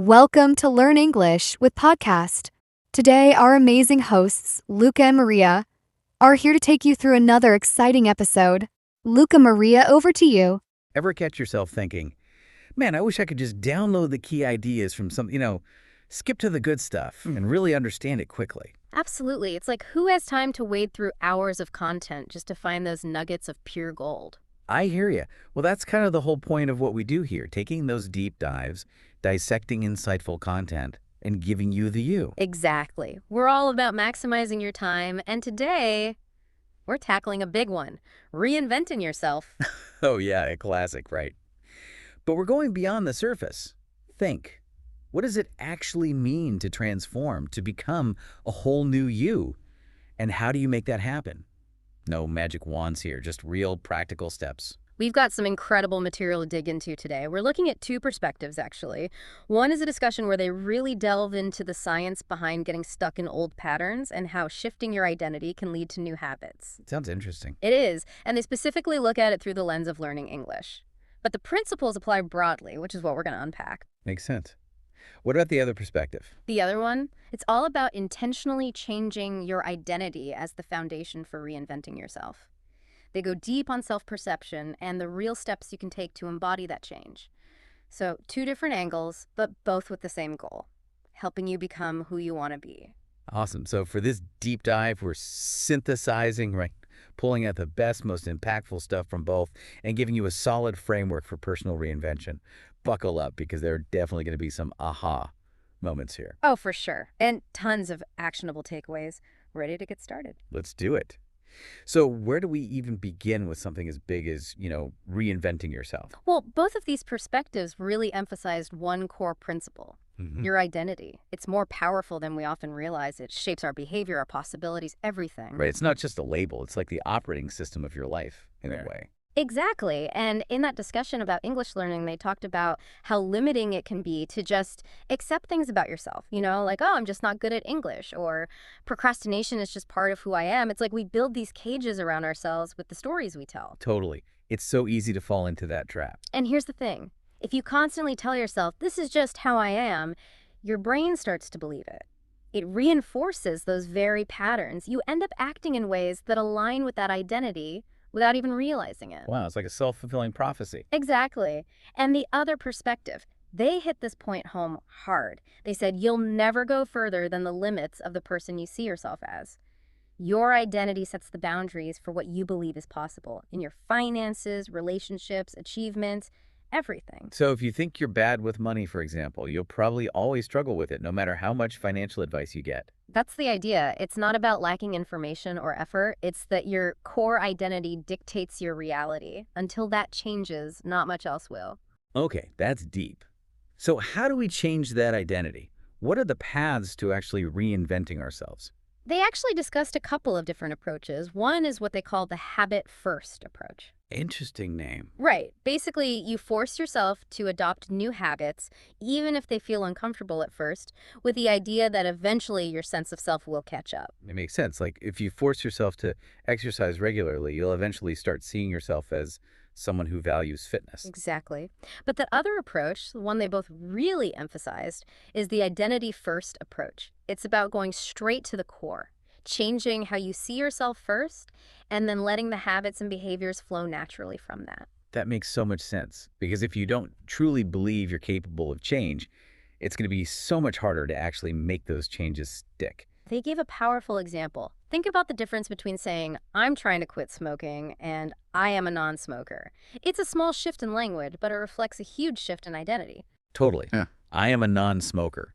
Welcome to Learn English with Podcast. Today, our amazing hosts, Luca and Maria, are here to take you through another exciting episode. Luca, Maria, over to you. Ever catch yourself thinking, man, I wish I could just download the key ideas from some, skip to the good stuff and really understand it quickly? Absolutely. It's like, who has time to wade through hours of content just to find those nuggets of pure gold? I hear you. Well, that's kind of the whole point of what we do here, taking those deep dives, dissecting insightful content, and giving you the you. Exactly. We're all about maximizing your time, and today, we're tackling a big one, reinventing yourself. Oh yeah, a classic, right? But we're going beyond the surface. Think. What does it actually mean to transform, to become a whole new you? And how do you make that happen? No magic wands here, just real practical steps. We've got some incredible material to dig into today. We're looking at two perspectives, actually. One is a discussion where they really delve into the science behind getting stuck in old patterns and how shifting your identity can lead to new habits. Sounds interesting. It is, and they specifically look at it through the lens of learning English. But the principles apply broadly, which is what we're going to unpack. Makes sense. What about the other perspective? The other one, it's all about intentionally changing your identity as the foundation for reinventing yourself. They go deep on self-perception and the real steps you can take to embody that change. So, two different angles, but both with the same goal, helping you become who you want to be. Awesome. So for this deep dive, we're synthesizing, right? Pulling out the best, most impactful stuff from both and giving you a solid framework for personal reinvention. Buckle up because there are definitely going to be some aha moments here. Oh, for sure. And tons of actionable takeaways. Ready to get started. Let's do it. So where do we even begin with something as big as, reinventing yourself? Well, both of these perspectives really emphasized one core principle. Your identity. It's more powerful than we often realize. It shapes our behavior, our possibilities, everything. Right. It's not just a label. It's like the operating system of your life in a way. Exactly. And in that discussion about English learning, they talked about how limiting it can be to just accept things about yourself, like, oh, I'm just not good at English, or procrastination is just part of who I am. It's like we build these cages around ourselves with the stories we tell. Totally. It's so easy to fall into that trap. And here's the thing. If you constantly tell yourself, this is just how I am, your brain starts to believe it. It reinforces those very patterns. You end up acting in ways that align with that identity without even realizing it. Wow, it's like a self-fulfilling prophecy. Exactly. And the other perspective, they hit this point home hard. They said, you'll never go further than the limits of the person you see yourself as. Your identity sets the boundaries for what you believe is possible in your finances, relationships, achievements, everything. So if you think you're bad with money, for example, you'll probably always struggle with it, no matter how much financial advice you get. That's the idea. It's not about lacking information or effort. It's that your core identity dictates your reality. Until that changes, not much else will. Okay, that's deep. So how do we change that identity? What are the paths to actually reinventing ourselves? They actually discussed a couple of different approaches. One is what they call the habit-first approach. Interesting name. Right. Basically, you force yourself to adopt new habits, even if they feel uncomfortable at first, with the idea that eventually your sense of self will catch up. It makes sense. Like if you force yourself to exercise regularly, you'll eventually start seeing yourself as someone who values fitness. Exactly. But that other approach, the one they both really emphasized, is the identity-first approach. It's about going straight to the core, changing how you see yourself first, and then letting the habits and behaviors flow naturally from that. That makes so much sense, because if you don't truly believe you're capable of change, it's going to be so much harder to actually make those changes stick. They gave a powerful example. Think about the difference between saying, I'm trying to quit smoking, and I am a non-smoker. It's a small shift in language, but it reflects a huge shift in identity. Totally. Yeah. I am a non-smoker.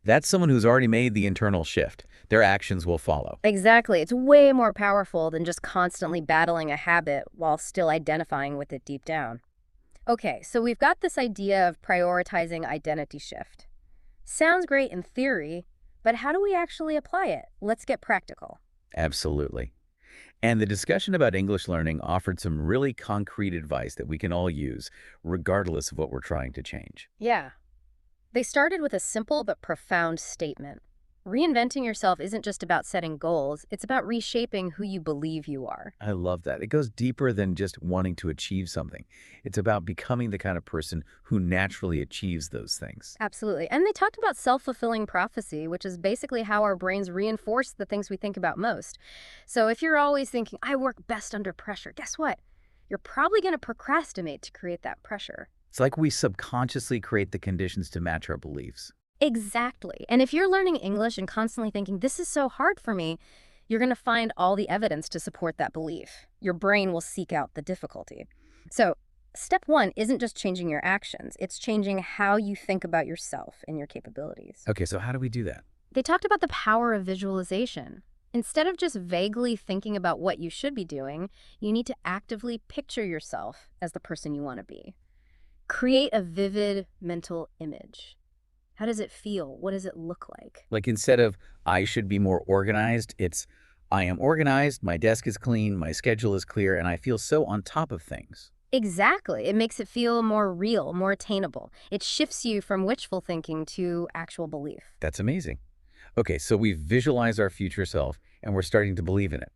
That's someone who's already made the internal shift. Their actions will follow. Exactly. It's way more powerful than just constantly battling a habit while still identifying with it deep down. Okay, so we've got this idea of prioritizing identity shift. Sounds great in theory, but how do we actually apply it? Let's get practical. Absolutely. And the discussion about English learning offered some really concrete advice that we can all use, regardless of what we're trying to change. Yeah. They started with a simple but profound statement. Reinventing yourself isn't just about setting goals, it's about reshaping who you believe you are. I love that. It goes deeper than just wanting to achieve something. It's about becoming the kind of person who naturally achieves those things. Absolutely. And they talked about self-fulfilling prophecy, which is basically how our brains reinforce the things we think about most. So if you're always thinking, I work best under pressure, guess what? You're probably going to procrastinate to create that pressure. It's like we subconsciously create the conditions to match our beliefs. Exactly. And if you're learning English and constantly thinking, this is so hard for me, you're going to find all the evidence to support that belief. Your brain will seek out the difficulty. So, step one isn't just changing your actions, it's changing how you think about yourself and your capabilities. Okay, so how do we do that? They talked about the power of visualization. Instead of just vaguely thinking about what you should be doing, you need to actively picture yourself as the person you want to be. Create a vivid mental image. How does it feel? What does it look like? Like instead of I should be more organized, it's I am organized, my desk is clean, my schedule is clear, and I feel so on top of things. Exactly. It makes it feel more real, more attainable. It shifts you from wishful thinking to actual belief. That's amazing. Okay, so we've visualized our future self and we're starting to believe in it.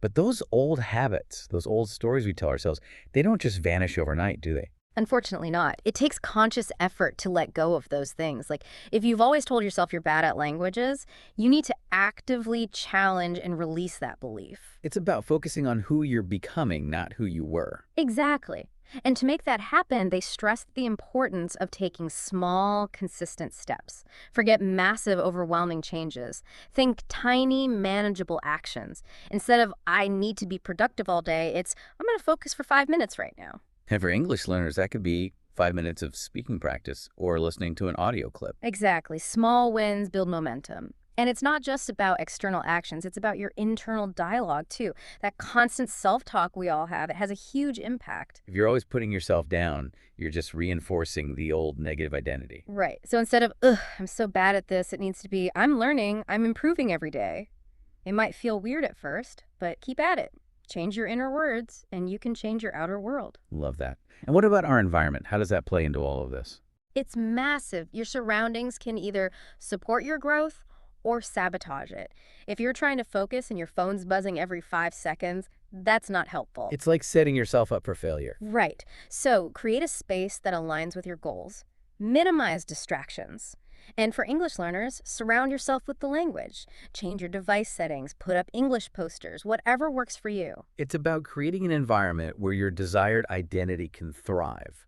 But those old habits, those old stories we tell ourselves, they don't just vanish overnight, do they? Unfortunately not. It takes conscious effort to let go of those things. Like if you've always told yourself you're bad at languages, you need to actively challenge and release that belief. It's about focusing on who you're becoming, not who you were. Exactly. And to make that happen, they stressed the importance of taking small, consistent steps. Forget massive, overwhelming changes. Think tiny, manageable actions. Instead of, I need to be productive all day, it's, I'm going to focus for 5 minutes right now. And for English learners, that could be 5 minutes of speaking practice or listening to an audio clip. Exactly. Small wins build momentum. And it's not just about external actions, it's about your internal dialogue too. That constant self-talk we all have, it has a huge impact. If you're always putting yourself down, you're just reinforcing the old negative identity. Right. So instead of, ugh, I'm so bad at this, it needs to be, I'm learning, I'm improving every day. It might feel weird at first, but keep at it. Change your inner words, and you can change your outer world. Love that. And what about our environment? How does that play into all of this? It's massive. Your surroundings can either support your growth or sabotage it. If you're trying to focus and your phone's buzzing every 5 seconds, that's not helpful. It's like setting yourself up for failure. Right. So create a space that aligns with your goals. Minimize distractions. And for English learners, surround yourself with the language. Change your device settings, put up English posters, whatever works for you. It's about creating an environment where your desired identity can thrive.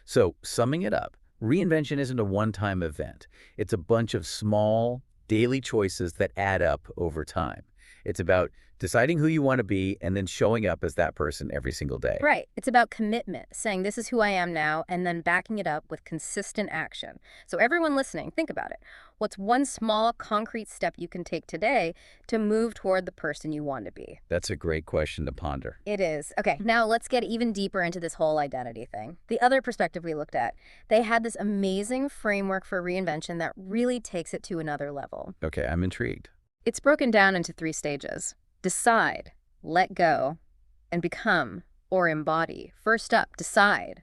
So, summing it up, reinvention isn't a one-time event. It's a bunch of small, daily choices that add up over time. It's about deciding who you want to be and then showing up as that person every single day. Right. It's about commitment, saying this is who I am now, and then backing it up with consistent action. So everyone listening, think about it. What's one small, concrete step you can take today to move toward the person you want to be? That's a great question to ponder. It is. Okay, now let's get even deeper into this whole identity thing. The other perspective we looked at, they had this amazing framework for reinvention that really takes it to another level. Okay, I'm intrigued. It's broken down into 3 stages. Decide, let go, and become or embody. First up, decide.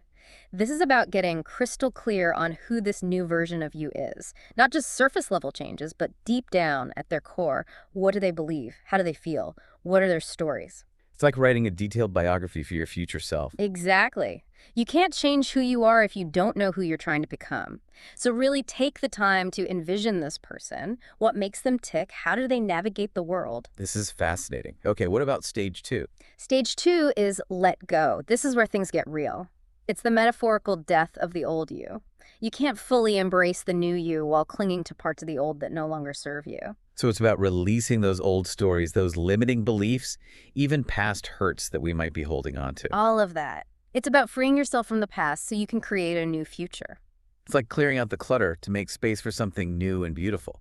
This is about getting crystal clear on who this new version of you is. Not just surface level changes, but deep down at their core. What do they believe? How do they feel? What are their stories? It's like writing a detailed biography for your future self. Exactly. You can't change who you are if you don't know who you're trying to become. So really take the time to envision this person. What makes them tick? How do they navigate the world? This is fascinating. Okay, what about stage 2? Stage 2 is let go. This is where things get real. It's the metaphorical death of the old you. You can't fully embrace the new you while clinging to parts of the old that no longer serve you. So it's about releasing those old stories, those limiting beliefs, even past hurts that we might be holding on to. All of that. It's about freeing yourself from the past so you can create a new future. It's like clearing out the clutter to make space for something new and beautiful.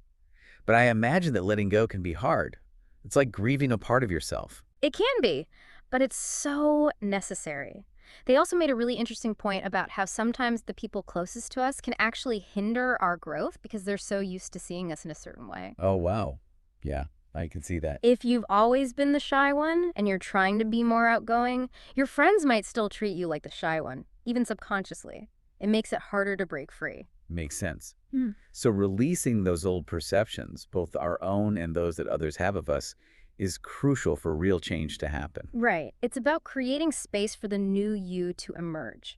But I imagine that letting go can be hard. It's like grieving a part of yourself. It can be, but it's so necessary. They also made a really interesting point about how sometimes the people closest to us can actually hinder our growth because they're so used to seeing us in a certain way. Oh, wow. Yeah, I can see that. If you've always been the shy one and you're trying to be more outgoing, your friends might still treat you like the shy one, even subconsciously. It makes it harder to break free. Makes sense. Hmm. So releasing those old perceptions, both our own and those that others have of us, is crucial for real change to happen. Right. It's about creating space for the new you to emerge.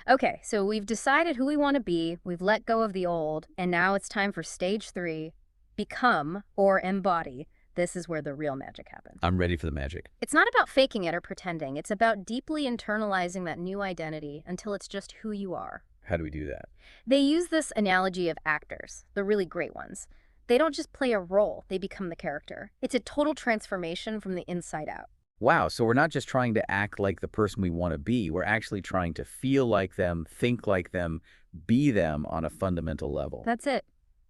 Okay, so we've decided who we want to be, we've let go of the old, and now it's time for stage 3, become or embody. This is where the real magic happens. I'm ready for the magic. It's not about faking it or pretending. It's about deeply internalizing that new identity until it's just who you are. How do we do that? They use this analogy of actors, the really great ones. They don't just play a role, they become the character. It's a total transformation from the inside out. Wow, so we're not just trying to act like the person we want to be. We're actually trying to feel like them, think like them, be them on a fundamental level. That's it.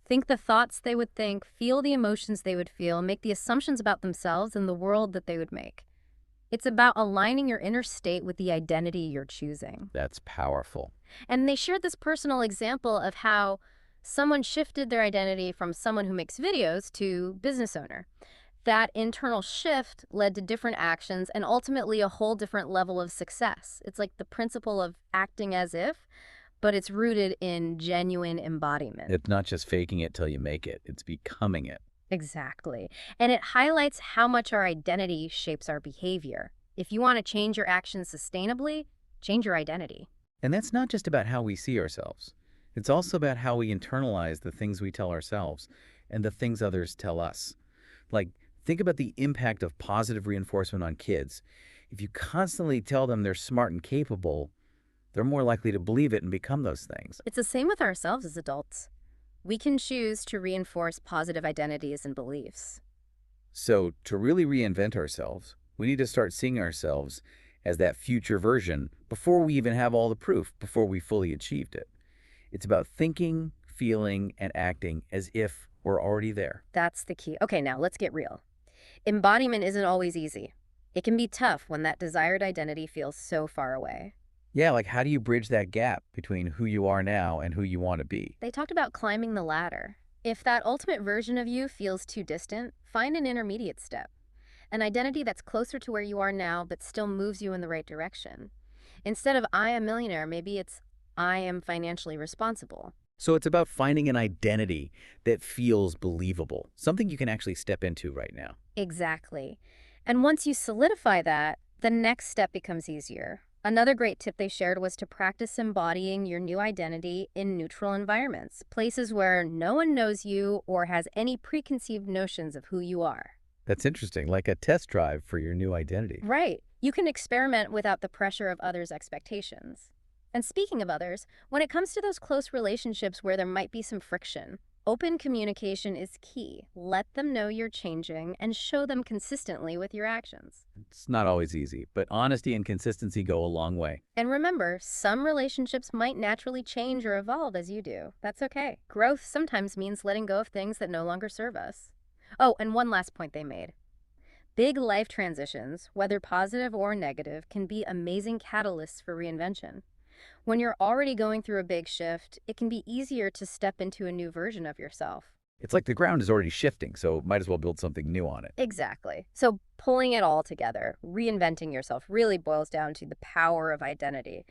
Think the thoughts they would think, feel the emotions they would feel, make the assumptions about themselves and the world that they would make. It's about aligning your inner state with the identity you're choosing. That's powerful. And they shared this personal example of how someone shifted their identity from someone who makes videos to business owner. That internal shift led to different actions and ultimately a whole different level of success. It's like the principle of acting as if, but it's rooted in genuine embodiment. It's not just faking it till you make it. It's becoming it. Exactly. And it highlights how much our identity shapes our behavior. If you want to change your actions sustainably, change your identity. And that's not just about how we see ourselves. It's also about how we internalize the things we tell ourselves and the things others tell us. Like, think about the impact of positive reinforcement on kids. If you constantly tell them they're smart and capable, they're more likely to believe it and become those things. It's the same with ourselves as adults. We can choose to reinforce positive identities and beliefs. So to really reinvent ourselves, we need to start seeing ourselves as that future version before we even have all the proof, before we fully achieved it. It's about thinking, feeling, and acting as if we're already there. That's the key. Okay, now let's get real. Embodiment isn't always easy. It can be tough when that desired identity feels so far away. Yeah, like how do you bridge that gap between who you are now and who you want to be? They talked about climbing the ladder. If that ultimate version of you feels too distant, find an intermediate step. An identity that's closer to where you are now but still moves you in the right direction. Instead of I am a millionaire, maybe it's I am financially responsible. So it's about finding an identity that feels believable, something you can actually step into right now. Exactly. And once you solidify that, the next step becomes easier. Another great tip they shared was to practice embodying your new identity in neutral environments, places where no one knows you or has any preconceived notions of who you are. That's interesting, like a test drive for your new identity. Right. You can experiment without the pressure of others' expectations. And speaking of others, when it comes to those close relationships where there might be some friction, open communication is key. Let them know you're changing and show them consistently with your actions. It's not always easy, but honesty and consistency go a long way. And remember, some relationships might naturally change or evolve as you do. That's okay. Growth sometimes means letting go of things that no longer serve us. Oh, and one last point they made. Big life transitions, whether positive or negative, can be amazing catalysts for reinvention. When you're already going through a big shift, it can be easier to step into a new version of yourself. It's like the ground is already shifting, so might as well build something new on it. Exactly. So pulling it all together, reinventing yourself, really boils down to the power of identity.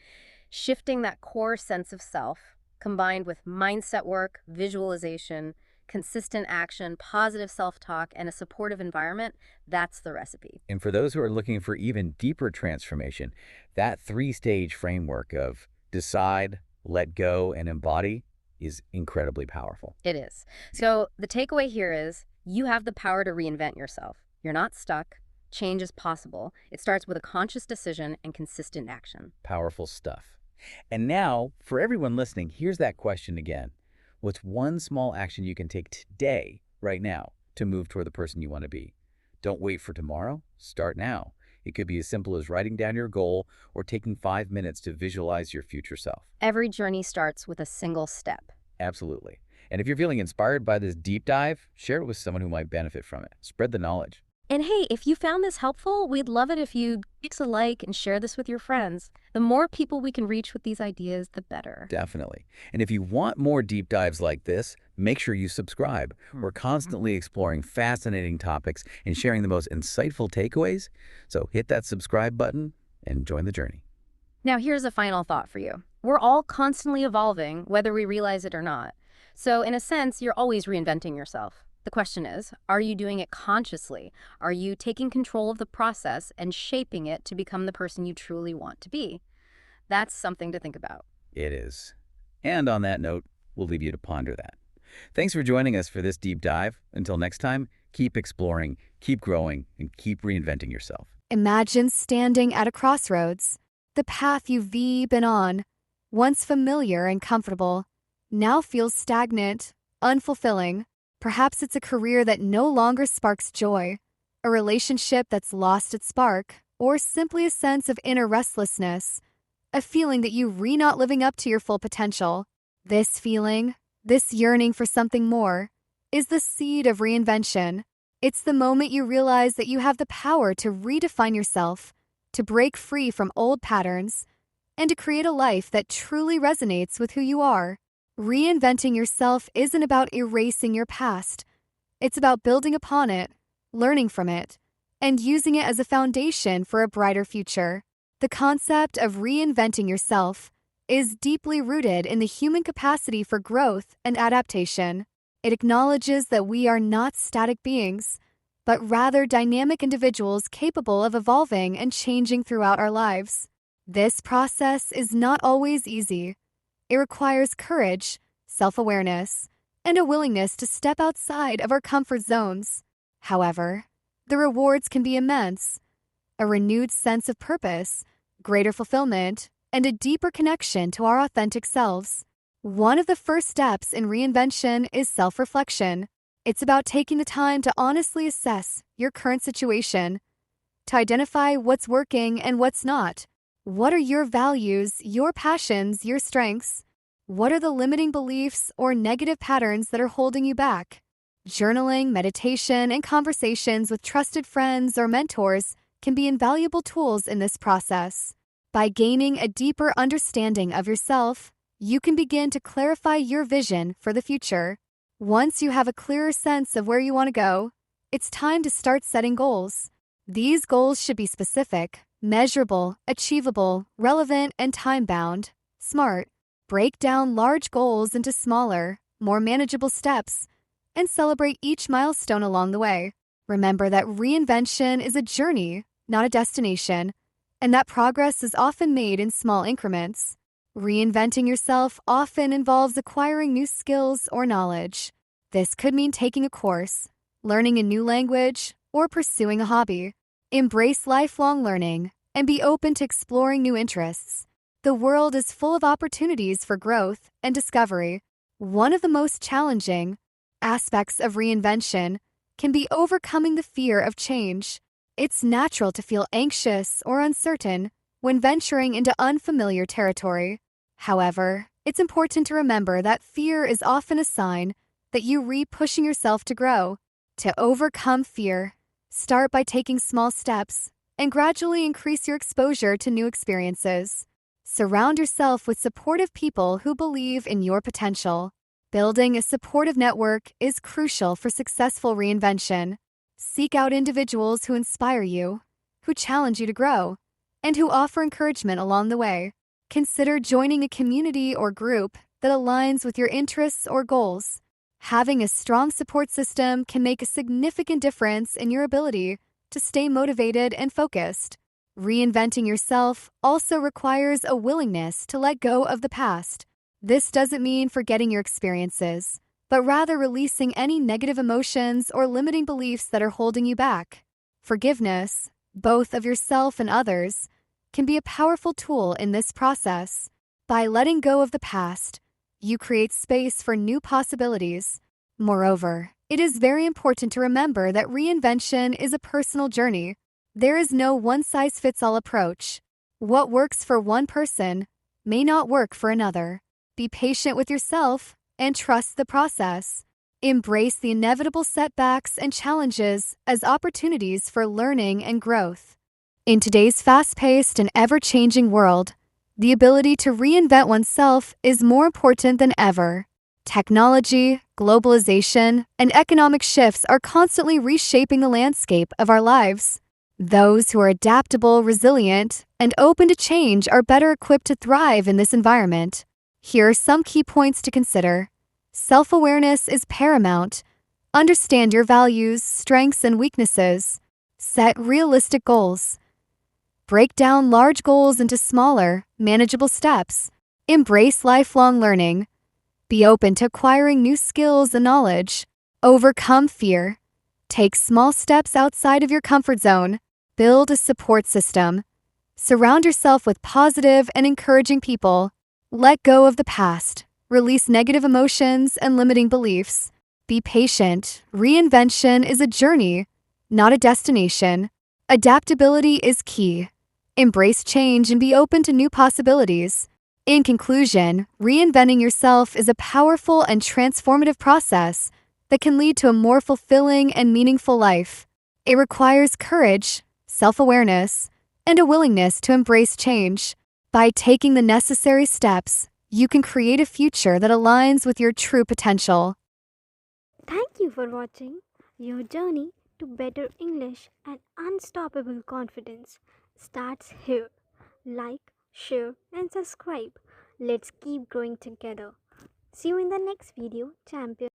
Shifting that core sense of self, combined with mindset work, visualization, consistent action, positive self-talk, and a supportive environment, that's the recipe. And for those who are looking for even deeper transformation, that 3-stage framework of decide, let go, and embody is incredibly powerful. It is. So the takeaway here is you have the power to reinvent yourself. You're not stuck. Change is possible. It starts with a conscious decision and consistent action. Powerful stuff. And now, for everyone listening, here's that question again. What's one small action you can take today, right now, to move toward the person you want to be? Don't wait for tomorrow. Start now. It could be as simple as writing down your goal or taking 5 minutes to visualize your future self. Every journey starts with a single step. Absolutely. And if you're feeling inspired by this deep dive, share it with someone who might benefit from it. Spread the knowledge. And hey, if you found this helpful, we'd love it if you hit a like and share this with your friends. The more people we can reach with these ideas, the better. Definitely. And if you want more deep dives like this, make sure you subscribe. We're constantly exploring fascinating topics and sharing the most insightful takeaways. So hit that subscribe button and join the journey. Now, here's a final thought for you. We're all constantly evolving, whether we realize it or not. So, in a sense, you're always reinventing yourself. The question is, are you doing it consciously? Are you taking control of the process and shaping it to become the person you truly want to be? That's something to think about. It is. And on that note, we'll leave you to ponder that. Thanks for joining us for this deep dive. Until next time, keep exploring, keep growing, and keep reinventing yourself. Imagine standing at a crossroads. The path you've been on, once familiar and comfortable, now feels stagnant, unfulfilling. Perhaps it's a career that no longer sparks joy, a relationship that's lost its spark, or simply a sense of inner restlessness, a feeling that you're not living up to your full potential. This feeling, this yearning for something more, is the seed of reinvention. It's the moment you realize that you have the power to redefine yourself, to break free from old patterns, and to create a life that truly resonates with who you are. Reinventing yourself isn't about erasing your past. It's about building upon it, learning from it, and using it as a foundation for a brighter future. The concept of reinventing yourself is deeply rooted in the human capacity for growth and adaptation. It acknowledges that we are not static beings, but rather dynamic individuals capable of evolving and changing throughout our lives. This process is not always easy. It requires courage, self-awareness, and a willingness to step outside of our comfort zones. However, the rewards can be immense. A renewed sense of purpose, greater fulfillment, and a deeper connection to our authentic selves. One of the first steps in reinvention is self-reflection. It's about taking the time to honestly assess your current situation, to identify what's working and what's not. What are your values, your passions, your strengths? What are the limiting beliefs or negative patterns that are holding you back? Journaling, meditation, and conversations with trusted friends or mentors can be invaluable tools in this process. By gaining a deeper understanding of yourself, you can begin to clarify your vision for the future. Once you have a clearer sense of where you want to go, it's time to start setting goals. These goals should be specific, measurable, achievable, relevant, and time-bound. Smart. Break down large goals into smaller, more manageable steps, and celebrate each milestone along the way. Remember that reinvention is a journey, not a destination, and that progress is often made in small increments. Reinventing yourself often involves acquiring new skills or knowledge. This could mean taking a course, learning a new language, or pursuing a hobby. Embrace lifelong learning and be open to exploring new interests. The world is full of opportunities for growth and discovery. One of the most challenging aspects of reinvention can be overcoming the fear of change. It's natural to feel anxious or uncertain when venturing into unfamiliar territory. However, it's important to remember that fear is often a sign that you're pushing yourself to grow. To overcome fear, start by taking small steps and gradually increase your exposure to new experiences. Surround yourself with supportive people who believe in your potential. Building a supportive network is crucial for successful reinvention. Seek out individuals who inspire you, who challenge you to grow, and who offer encouragement along the way. Consider joining a community or group that aligns with your interests or goals. Having a strong support system can make a significant difference in your ability to stay motivated and focused. Reinventing yourself also requires a willingness to let go of the past. This doesn't mean forgetting your experiences, but rather releasing any negative emotions or limiting beliefs that are holding you back. Forgiveness, both of yourself and others, can be a powerful tool in this process. By letting go of the past, you create space for new possibilities. Moreover, it is very important to remember that reinvention is a personal journey. There is no one-size-fits-all approach. What works for one person may not work for another. Be patient with yourself and trust the process. Embrace the inevitable setbacks and challenges as opportunities for learning and growth. In today's fast-paced and ever-changing world, the ability to reinvent oneself is more important than ever. Technology, globalization, and economic shifts are constantly reshaping the landscape of our lives. Those who are adaptable, resilient, and open to change are better equipped to thrive in this environment. Here are some key points to consider. Self-awareness is paramount. Understand your values, strengths, and weaknesses. Set realistic goals. Break down large goals into smaller, manageable steps. Embrace lifelong learning. Be open to acquiring new skills and knowledge. Overcome fear. Take small steps outside of your comfort zone. Build a support system. Surround yourself with positive and encouraging people. Let go of the past. Release negative emotions and limiting beliefs. Be patient. Reinvention is a journey, not a destination. Adaptability is key. Embrace change and be open to new possibilities. In conclusion, reinventing yourself is a powerful and transformative process that can lead to a more fulfilling and meaningful life. It requires courage, self-awareness, and a willingness to embrace change. By taking the necessary steps, you can create a future that aligns with your true potential. Thank you for watching. Your journey to better English and unstoppable confidence starts here. Like, share, and subscribe. Let's keep growing together. See you in the next video, champion.